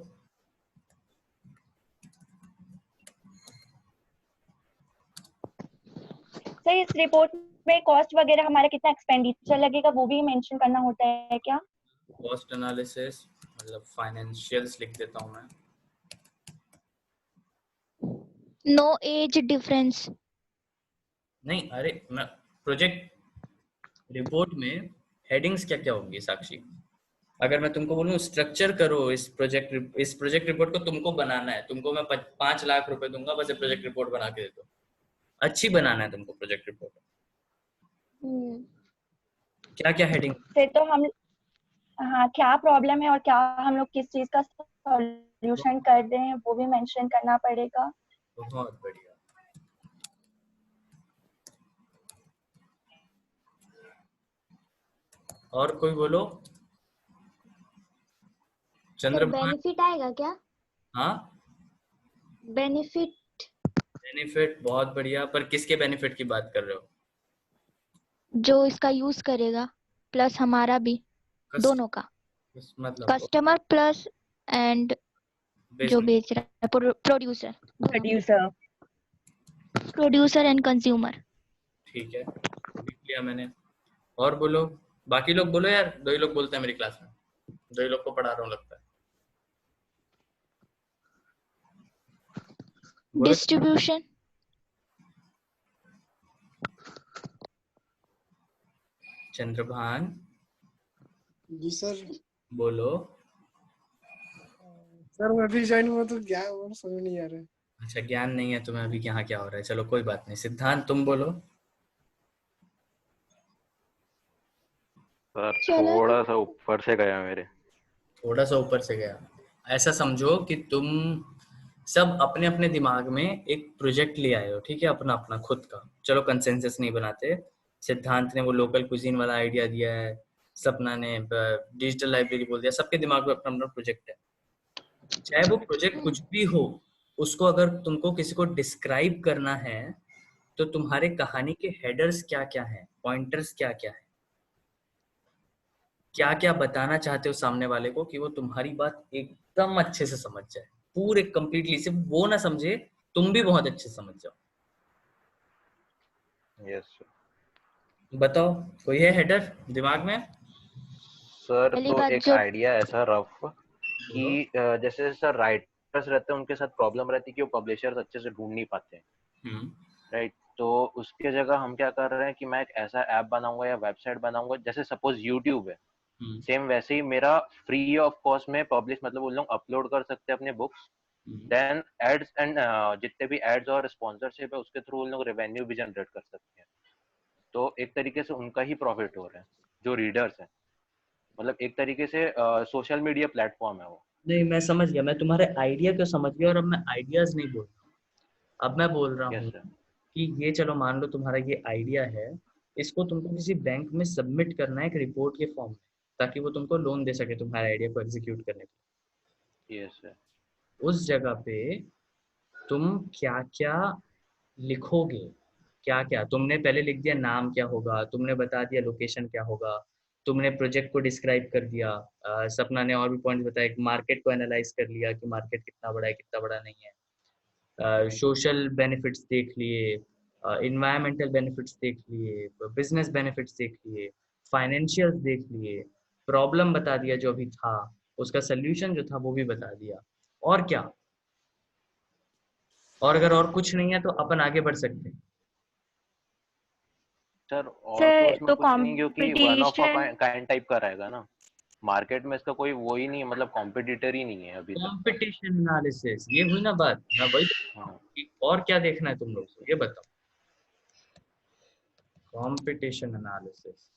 सर इस रिपोर्ट में कॉस्ट वगैरह हमारा कितना एक्सपेंडिचर लगेगा वो भी मेंशन करना होता है क्या? कॉस्ट एनालिसिस मतलब फाइनेंशियल्स लिख देता हूँ मैं। No age difference. नहीं, अरे मैं प्रोजेक्ट रिपोर्ट में हेडिंग्स क्या क्या होंगी साक्षी? अगर मैं तुमको बोलूँ स्ट्रक्चर करो इस प्रोजेक्ट रिपोर्ट को, तुमको बनाना है, तुमको मैं 5 लाख रुपए दूंगा, बस ये प्रोजेक्ट रिपोर्ट बना के दे दो। अच्छी बनाना है तुमको प्रोजेक्ट रिपोर्ट। क्या क्या हेडिंग? फिर तो हम, हाँ क्या प्रॉब्लम है और क्या हम लोग किस चीज का सॉल्यूशन कर रहे हैं वो भी मेंशन करना पड़ेगा। बहुत बढ़िया। और कोई बोलो। चंद्रभान। बेनिफिट आएगा क्या? हाँ, बेनिफिट बेनिफिट बहुत बढ़िया, पर किसके बेनिफिट की बात कर रहे हो? जो इसका यूज करेगा प्लस हमारा भी, दोनों का। मतलब कस्टमर प्लस एंड जो बेच रहा है प्रोड्यूसर एंड कंज्यूमर। ठीक है, लिख लिया मैंने। और बोलो, बाकी लोग बोलो यार। 2 ही लोग बोलते हैं मेरी क्लास में, 2 ही लोग को पढ़ा रहा हूँ लगता है। बोलो। डिस्ट्रीब्यूशन। चंद्रभान जी सर। बोलो। सर मैं अभी ज्वाइन हुआ तो क्या और समझ नहीं आ रहा है। अच्छा, ज्ञान नहीं है तुम्हें अभी यहाँ क्या हो रहा है? चलो कोई बात नहीं। सिद्धांत तुम बोलो। सर थोड़ा सा ऊपर से गया मेरे। थोड़ा सा ऊपर से गया। ऐसा समझो कि तुम सब अपने अपने दिमाग में एक प्रोजेक्ट ले आए हो, ठीक है, अपना अपना खुद का। चलो कंसेंसस नहीं बनाते। सिद्धांत ने वो लोकल कुजीन वाला आइडिया दिया है, सपना ने डिजिटल लाइब्रेरी बोल दिया। सबके दिमाग में अपना अपना प्रोजेक्ट है। चाहे वो प्रोजेक्ट कुछ भी हो, उसको अगर तुमको किसी को डिस्क्राइब करना है तो तुम्हारे कहानी के हेडर्स क्या क्या हैं, पॉइंटर्स क्या क्या है, क्या क्या बताना चाहते हो सामने वाले को कि वो तुम्हारी बात एकदम अच्छे से समझ जाए, पूरे कंप्लीटली। सिर्फ वो ना समझे, तुम भी बहुत अच्छे से समझ जाओ। यस बताओ, कोई है हेडर दिमाग में? सर। पहली तो बात एक जो आइडिया ऐसा रफ बोलो। कि जैसे सर राइटर्स रहते हैं उनके साथ प्रॉब्लम रहती है कि वो पब्लिशर्स अच्छे से ढूंढ नहीं पाते हैं, हम्म। राइट। तो उसके जगह हम क्या कर रहे हैं कि मैं एक ऐसा ऐप बनाऊंगा या वेबसाइट बनाऊंगा, जैसे सपोज यूट्यूब है, सेम वैसे ही मेरा फ्री ऑफ कॉस्ट में पब्लिश, मतलब उन लोग अपलोड कर सकते हैं अपने बुक्स। देन एड्स एंड जितने भी एड्स और स्पॉन्सरशिप है उसके थ्रू उन लोग रेवेन्यू भी जनरेट कर सकते हैं। तो एक तरीके से उनका ही प्रॉफिट हो रहा है जो रीडर्स हैं। मतलब एक तरीके से सोशल मीडिया प्लेटफॉर्म है वो। नहीं, मैं समझ गया, मैं तुम्हारे आइडिया को समझ गया। और अब मैं आइडियाज नहीं बोल रहा, अब मैं बोल रहा यस हूँ सर। कि ये चलो मान लो तुम्हारा ये आइडिया है, इसको तुमको किसी बैंक में सबमिट करना है एक रिपोर्ट के फॉर्म में, ताकि वो तुमको लोन दे सके तुम्हारे आइडिया को एग्जीक्यूट करने के यस सर। लिए। उस जगह पे तुम क्या क्या लिखोगे? क्या क्या तुमने पहले लिख दिया? नाम क्या होगा, तुमने बता दिया लोकेशन क्या होगा, तुमने प्रोजेक्ट को डिस्क्राइब कर दिया। सपना ने और भी पॉइंट बताया, मार्केट को एनालाइज कर लिया कि मार्केट कितना बड़ा है कितना बड़ा नहीं है। सोशल बेनिफिट्स देख लिए, इन्वायरमेंटल बेनिफिट्स देख लिए, बिजनेस बेनिफिट्स देख लिए, फाइनेंशियल देख लिए, प्रॉब्लम बता दिया जो अभी था, उसका सोल्यूशन जो था वो भी बता दिया। और क्या? और अगर और कुछ नहीं है तो अपन आगे बढ़ सकते हैं। सर और तो सर उसमें तो कुछ नहीं, क्योंकि one of a competition, kind type का रहेगा ना। मार्केट में इसका कोई वो ही नहीं है, मतलब कॉम्पिटिटर ही नहीं है अभी तक का। कंपटीशन एनालिसिस, ये हुई ना बात। मैं वही तो बोल रहा हूँ हाँ कि और क्या देखना है तुम लोग यस को, ये बताओ। कंपटीशन एनालिसिस,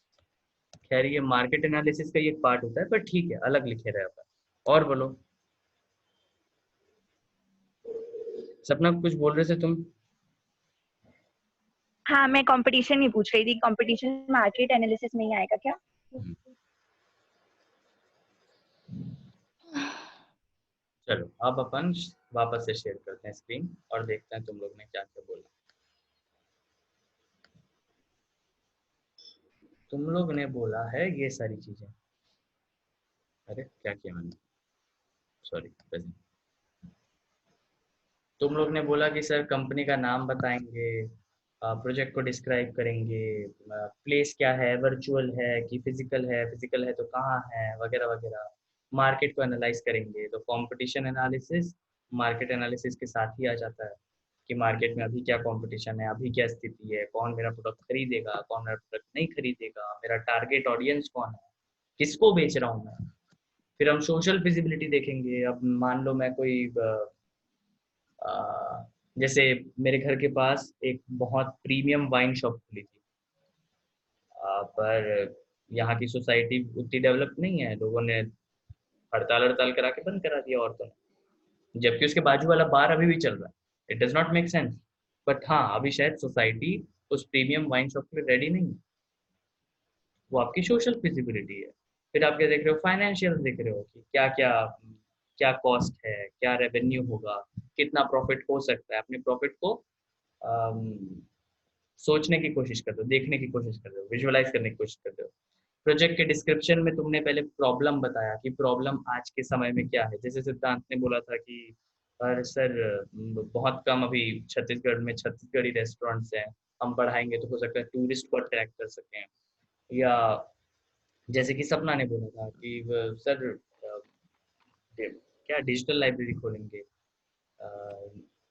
खैर ये मार्केट एनालिसिस का ही एक पार्ट होता है, पर ठीक है, अलग लिखे रहे अपन। और बोलो। सपना कुछ बोल रहे थे तुम? हाँ, मैं कंपटीशन ही पूछ रही थी। कंपटीशन मार्केट एनालिसिस में ही आएगा क्या? चलो अब अपन वापस से शेयर करते हैं स्क्रीन और देखते हैं तुम लोग ने क्या क्या बोला। तुम लोग ने बोला है ये सारी चीजें। अरे क्या किया मैंने, सॉरी। तुम लोग ने बोला कि सर कंपनी का नाम बताएंगे, प्रोजेक्ट को डिस्क्राइब करेंगे, प्लेस क्या है, वर्चुअल है कि फिजिकल है तो कहाँ है, वगैरह वगैरह। मार्केट को एनालाइज करेंगे, तो कंपटीशन एनालिसिस मार्केट एनालिसिस के साथ ही आ जाता है कि मार्केट में अभी क्या कंपटीशन है, अभी क्या स्थिति है, कौन मेरा प्रोडक्ट खरीदेगा, कौन मेरा प्रोडक्ट नहीं खरीदेगा, मेरा टारगेट ऑडियंस कौन है, किसको बेच रहा हूँ मैं। फिर हम सोशल विजिबिलिटी देखेंगे। अब मान लो मैं कोई जैसे मेरे घर के पास एक बहुत प्रीमियम वाइन शॉप खुली थी, पर यहाँ की सोसाइटी उतनी डेवलप नहीं है, लोगों ने हड़ताल हड़ताल करा के बंद करा दिया औरतों ने, जबकि उसके बाजू वाला बार अभी भी चल रहा है। It does not make sense. But हाँ, अभी शायद सोसाइटी उस प्रीमियम वाइन शॉप के लिए रेडी नहीं है। वो आपकी सोशल फिजिबिलिटी है। फिर आप क्या देख रहे हो, फाइनेंशियल देख रहे हो कि क्या क्या क्या कॉस्ट है, क्या रेवेन्यू होगा, कितना प्रॉफिट हो सकता है। अपने प्रॉफिट को सोचने की कोशिश कर रहे हो, देखने की कोशिश कर रहे हो, विजुअलाइज करने की कोशिश कर रहे हो। प्रोजेक्ट के डिस्क्रिप्शन में तुमने पहले प्रॉब्लम बताया कि प्रॉब्लम आज के समय में क्या है। जैसे सिद्धांत ने बोला था कि पर सर बहुत कम अभी छत्तीसगढ़ में छत्तीसगढ़ी रेस्टोरेंट्स हैं, हम बढ़ाएंगे तो हो सकता है टूरिस्ट को अट्रैक्ट कर सकें। या जैसे कि सपना ने बोला था कि सर क्या डिजिटल लाइब्रेरी खोलेंगे,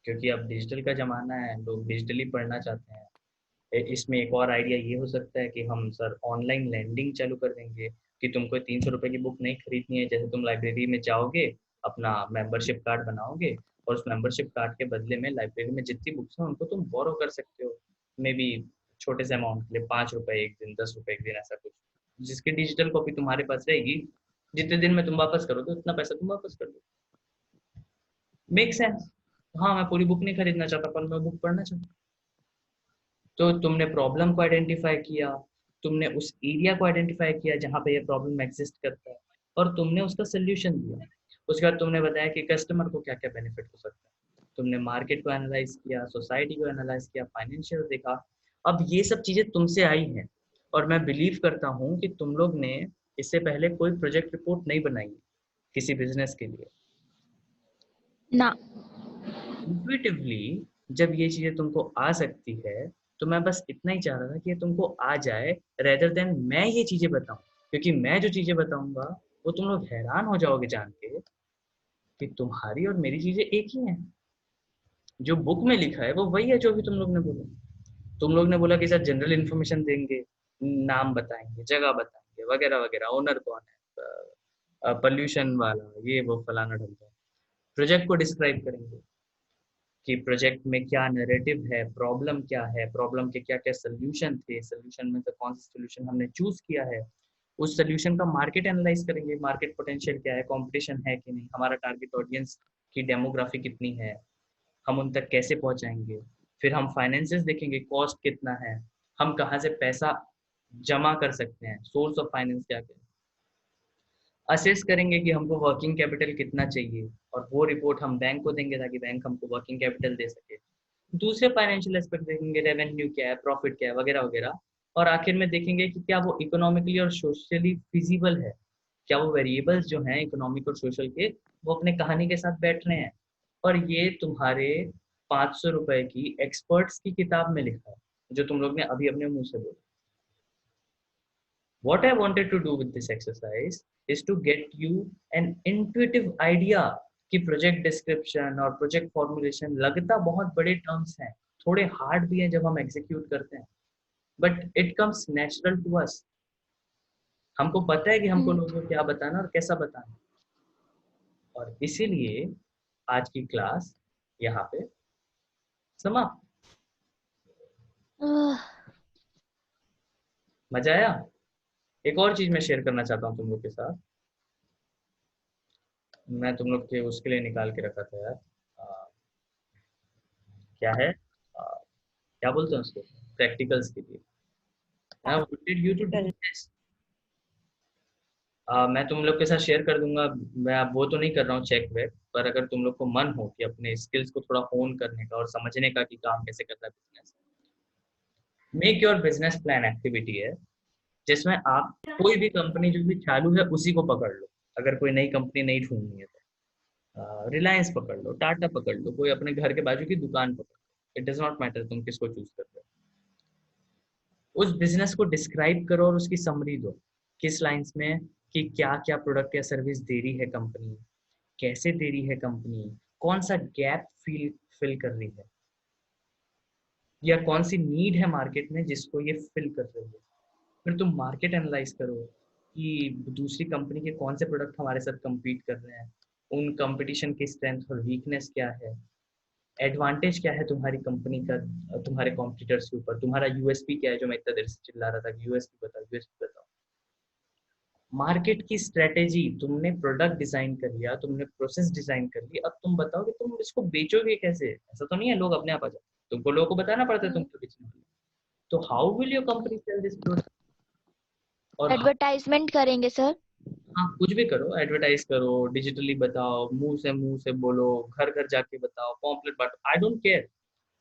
क्योंकि अब डिजिटल का ज़माना है, लोग डिजिटली पढ़ना चाहते हैं। इसमें एक और आइडिया ये हो सकता है कि हम सर ऑनलाइन लैंडिंग चालू कर देंगे कि तुमको 300 रुपये की बुक नहीं खरीदनी है। जैसे तुम लाइब्रेरी में जाओगे, अपना मेंबरशिप कार्ड बनाओगे और उस मेंबरशिप कार्ड के बदले में लाइब्रेरी में जितनी बुक्स हैं उनको तुम बोरो कर सकते हो। मे बी छोटे से अमाउंट के लिए 5 रुपये एक दिन, 10 रुपये एक दिन, ऐसा कुछ, जिसकी डिजिटल कॉपी तुम्हारे पास रहेगी। जितने दिन में तुम वापस करोगे उतना पैसा तुम वापस कर दो। Make sense. हाँ, मैं पूरी बुक नहीं खरीदना चाहता पर मैं बुक पढ़ना चाहता हूँ। तो तुमने प्रॉब्लम को आइडेंटिफाई किया, तुमने उस एरिया को आइडेंटिफाई किया जहाँ पे ये प्रॉब्लम एग्जिस्ट करता है और तुमने उसका सोल्यूशन दिया। उसके बाद तुमने बताया कि कस्टमर को क्या क्या बेनिफिट हो सकता है। तुमने मार्केट को एनालाइज किया, सोसाइटी को एनालाइज किया, फाइनेंशियल देखा। अब ये सब चीजें तुमसे आई हैं और मैं बिलीव करता हूँ कि तुम लोग ने इससे पहले कोई प्रोजेक्ट रिपोर्ट नहीं बनाई किसी बिजनेस के लिए। ना। इंट्यूटिवली जब ये चीजें तुमको आ सकती है तो मैं बस इतना ही चाह रहा था कि ये तुमको आ जाए, रेदर देन मैं ये चीजें बताऊं। क्योंकि मैं जो चीजें बताऊंगा वो तुम लोग हैरान हो जाओगे जान के कि तुम्हारी और मेरी चीजें एक ही हैं। जो बुक में लिखा है वो वही है जो भी तुम लोग ने बोला। तुम लोग ने बोला कि सर जनरल इन्फॉर्मेशन देंगे, नाम बताएंगे, जगह बताएंगे, वगैरह वगैरह, ओनर कौन है, पोल्यूशन वाला, ये वो फलाना ढमका। प्रोजेक्ट को डिस्क्राइब करेंगे कि प्रोजेक्ट में क्या नैरेटिव है, प्रॉब्लम क्या है, प्रॉब्लम के क्या क्या सोल्यूशन थे, सोल्यूशन में से कौन सा सोल्यूशन हमने चूज किया है। उस सोल्यूशन का मार्केट एनालाइज करेंगे, मार्केट पोटेंशियल क्या है, कंपटीशन है कि नहीं, हमारा टारगेट ऑडियंस की डेमोग्राफी कितनी है, हम उन तक कैसे पहुंचाएंगे। फिर हम फाइनेंसेस देखेंगे, कॉस्ट कितना है, हम कहाँ से पैसा जमा कर सकते हैं, सोर्स ऑफ फाइनेंस क्या क्या है। असेस करेंगे कि हमको वर्किंग कैपिटल कितना चाहिए और वो रिपोर्ट हम बैंक को देंगे ताकि बैंक हमको वर्किंग कैपिटल दे सके। दूसरे फाइनेंशियल एस्पेक्ट देखेंगे, रेवेन्यू क्या है, प्रॉफिट क्या है, वगैरह वगैरह। और आखिर में देखेंगे कि क्या वो इकोनॉमिकली और सोशली फिजिबल है, क्या वो वेरिएबल्स जो हैं इकोनॉमिक और सोशल के, वो अपने कहानी के साथ बैठ रहे हैं। और ये तुम्हारे 500 रुपए की एक्सपर्ट्स की किताब में लिखा है जो तुम लोग ने अभी अपने मुंह से बोला। What I wanted to do with this exercise is to get you an intuitive idea कि प्रोजेक्ट डिस्क्रिप्शन और प्रोजेक्ट फॉर्मुलेशन लगता बहुत बड़े टर्म्स हैं, थोड़े हार्ड भी हैं जब हम एग्जीक्यूट करते हैं, but it comes natural to us. हमको पता है कि हमको लोगों को क्या बताना और कैसा बताना, और इसीलिए आज की क्लास यहाँ पे समाप्त। मजा आया? एक और चीज मैं शेयर करना चाहता हूँ तुम लोग के साथ। मैं तुम लोग के उसके लिए निकाल के रखा था यार, क्या है, क्या बोलते हैं उसको, प्रैक्टिकल्स के लिए। I wanted you to do this. मैं तुम लोग के साथ शेयर कर दूंगा। मैं अब वो तो नहीं कर रहा हूँ चेक वेब, पर अगर तुम लोग को मन हो कि अपने स्किल्स को थोड़ा होन करने का और समझने का कि काम कैसे करता है business, make your business plan activity है जिसमें आप कोई भी कंपनी जो भी चालू है उसी को पकड़ लो। अगर कोई नई कंपनी नहीं ढूंढनी है तो रिलायंस पकड़ लो, टाटा पकड़ लो, कोई अपने घर के बाजू की दुकान पकड़ लो। इट डज नॉट मैटर तुम किसको चूज कर रहे हो। उस बिजनेस को डिस्क्राइब करो और उसकी समरी दो किस लाइंस में, कि क्या क्या प्रोडक्ट या सर्विस दे रही है कंपनी, कैसे दे रही है कंपनी, कौन सा गैप फिल कर रही है, या कौन सी नीड है मार्केट में जिसको ये फिल कर रही है। फिर तुम मार्केट एनालाइज करो कि दूसरी कंपनी के कौन से प्रोडक्ट हमारे साथ compete कर रहे हैं, उन कंपटीशन की स्ट्रेंथ और वीकनेस क्या है, एडवांटेज क्या है तुम्हारी कंपनी का तुम्हारे कॉम्पिटिटर्स के ऊपर, तुम्हारा यूएसपी क्या है, जो मैं इतना देर से चिल्ला रहा था कि यूएसपी बताओ, यूएसपी बताओ। मार्केट की स्ट्रेटेजी, तुमने प्रोडक्ट डिजाइन कर लिया, तुमने प्रोसेस डिजाइन कर ली, अब तुम बताओ कि तुम इसको बेचोगे कैसे। ऐसा तो नहीं है लोग अपने आप आ जाए, तुमको लोगों को बताना पड़ता है तुमको बेचने के लिए। तो how will your company sell this product? और एडवर्टाइजमेंट करेंगे सर। हाँ, कुछ भी करो, एडवर्टाइज करो, डिजिटली बताओ, मुंह से बोलो, घर घर जाके बताओ, पॉम्पलेट बांटो, आई डोंट केयर,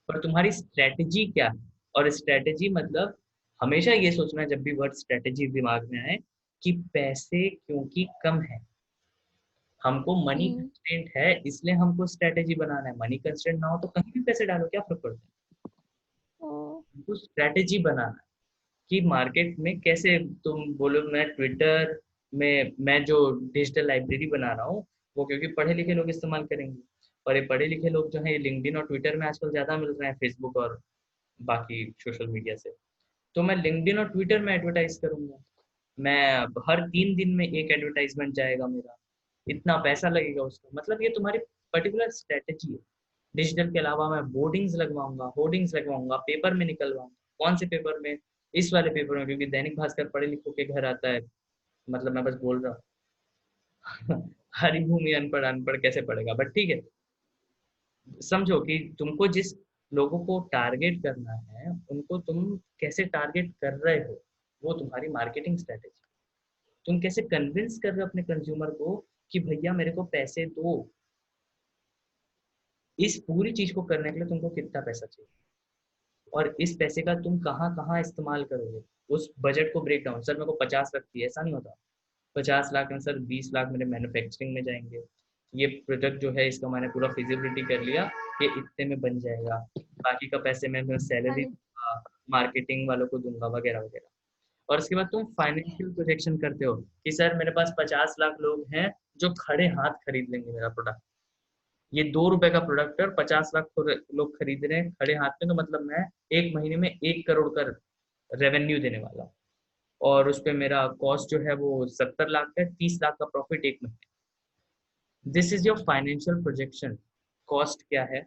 पर तुम्हारी स्ट्रेटेजी क्या है। और स्ट्रेटेजी मतलब हमेशा ये सोचना जब भी वर्ड स्ट्रेटेजी दिमाग में आए कि पैसे क्योंकि कम है, हमको मनी कंस्ट्रेंट है, इसलिए हमको स्ट्रेटेजी बनाना है। मनी कंस्ट्रेंट ना हो तो कहीं भी पैसे डालो, क्या फर्क पड़ता है। हमको स्ट्रेटेजी बनाना है कि मार्केट में कैसे, तुम बोलो मैं ट्विटर में मैं जो डिजिटल लाइब्रेरी बना रहा हूँ वो क्योंकि पढ़े लिखे लोग इस्तेमाल करेंगे, और ये पढ़े लिखे लोग जो है लिंक्डइन और ट्विटर में आजकल ज्यादा मिल रहे हैं फेसबुक और बाकी सोशल मीडिया से। तो मैं लिंक्डइन और ट्विटर में एडवर्टाइज करूंगा, मैं हर 3 दिन में एक एडवर्टाइजमेंट जाएगा मेरा, इतना पैसा लगेगा उसको। मतलब ये तुम्हारी पर्टिकुलर स्ट्रेटेजी है। डिजिटल के अलावा मैं बोर्डिंग्स लगवाऊंगा, होर्डिंग्स लगवाऊंगा, पेपर में निकलवाऊंगा। कौन से पेपर में? इस वाले पेपर में, क्योंकि दैनिक भास्कर पढ़े लिखों के घर आता है। मतलब मैं बस बोल रहा हूँ हरिभूमि अनपढ़ अनपढ़ कैसे पढ़ेगा, बट ठीक है, समझो कि तुमको जिस लोगों को टारगेट करना है उनको तुम कैसे टारगेट कर रहे हो, वो तुम्हारी मार्केटिंग स्ट्रेटेजी। तुम कैसे कन्विंस कर रहे हो अपने कंज्यूमर को कि भैया मेरे को पैसे दो। इस पूरी चीज को करने के लिए तुमको कितना पैसा चाहिए और इस पैसे का तुम कहाँ कहाँ इस्तेमाल करोगे, उस बजट को ब्रेक डाउन। सर मेरे को 50 लाख चाहिए, ऐसा नहीं होता। 50 लाख में सर 20 लाख मेरे मैन्युफैक्चरिंग में जाएंगे, ये प्रोडक्ट जो है इसका मैंने पूरा फिजिबिलिटी कर लिया कि इतने में बन जाएगा, बाकी का पैसे मैं सैलरी दूंगा, मार्केटिंग वालों को दूंगा, वगैरह वगैरह। और उसके बाद तुम फाइनेंशियल प्रोजेक्शन करते हो कि सर मेरे पास 50 लाख लोग हैं जो खड़े हाथ खरीद लेंगे मेरा प्रोडक्ट। ये 2 रुपए का प्रोडक्ट है और 50 लाख लोग खरीद रहे हैं खड़े हाथ में, तो मतलब मैं 1 महीने में 1 करोड़ का रेवेन्यू देने वाला, और उस पर मेरा कॉस्ट जो है वो 70 लाख है, 30 लाख का प्रॉफिट 1 महीने। This is your financial projection. Cost क्या है,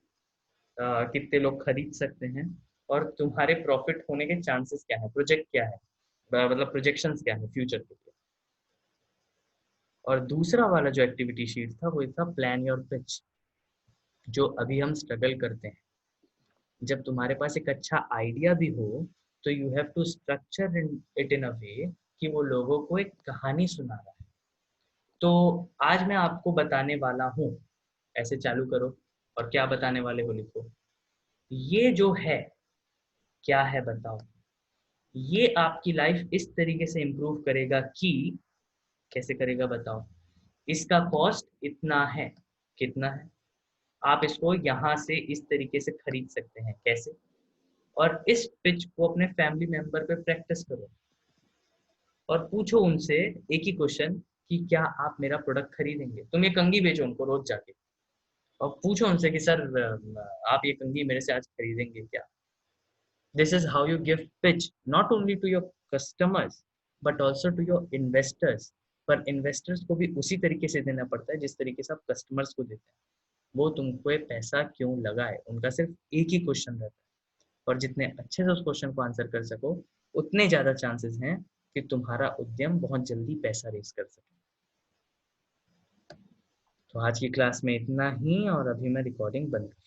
कितने लोग खरीद सकते हैं, और तुम्हारे प्रॉफिट होने के चांसेस क्या है, प्रोजेक्ट क्या है, मतलब प्रोजेक्शंस क्या है फ्यूचर के लिए। और दूसरा वाला जो एक्टिविटी शीट था वो था प्लान योर पिच, जो अभी हम स्ट्रगल करते हैं। जब तुम्हारे पास एक अच्छा आइडिया भी हो तो you have to structure it in a way कि वो लोगों को एक कहानी सुना रहा है। तो आज मैं आपको बताने वाला हूँ, ऐसे चालू करो और क्या बताने वाले हो लिखो। ये जो है क्या है बताओ, ये आपकी लाइफ इस तरीके से इम्प्रूव करेगा कि, कैसे करेगा बताओ, इसका कॉस्ट इतना है, कितना है, आप इसको यहाँ से इस तरीके से खरीद सकते हैं, कैसे। और इस पिच को अपने फैमिली मेंबर पे प्रैक्टिस करो और पूछो उनसे एक ही क्वेश्चन कि क्या आप मेरा प्रोडक्ट खरीदेंगे। तुम ये कंघी बेचो उनको रोज जाके और पूछो उनसे कि सर आप ये कंघी मेरे से आज खरीदेंगे क्या। This is how you give pitch not only to your customers but also to your investors. पर इन्वेस्टर्स को भी उसी तरीके से देना पड़ता है जिस तरीके से आप कस्टमर्स को देते हैं। वो तुमको पैसा क्यों लगाए, उनका सिर्फ एक ही क्वेश्चन रहता है, और जितने अच्छे से उस क्वेश्चन को आंसर कर सको उतने ज्यादा चांसेस हैं कि तुम्हारा उद्यम बहुत जल्दी पैसा रेज कर सके। तो आज की क्लास में इतना ही, और अभी मैं रिकॉर्डिंग बंद कर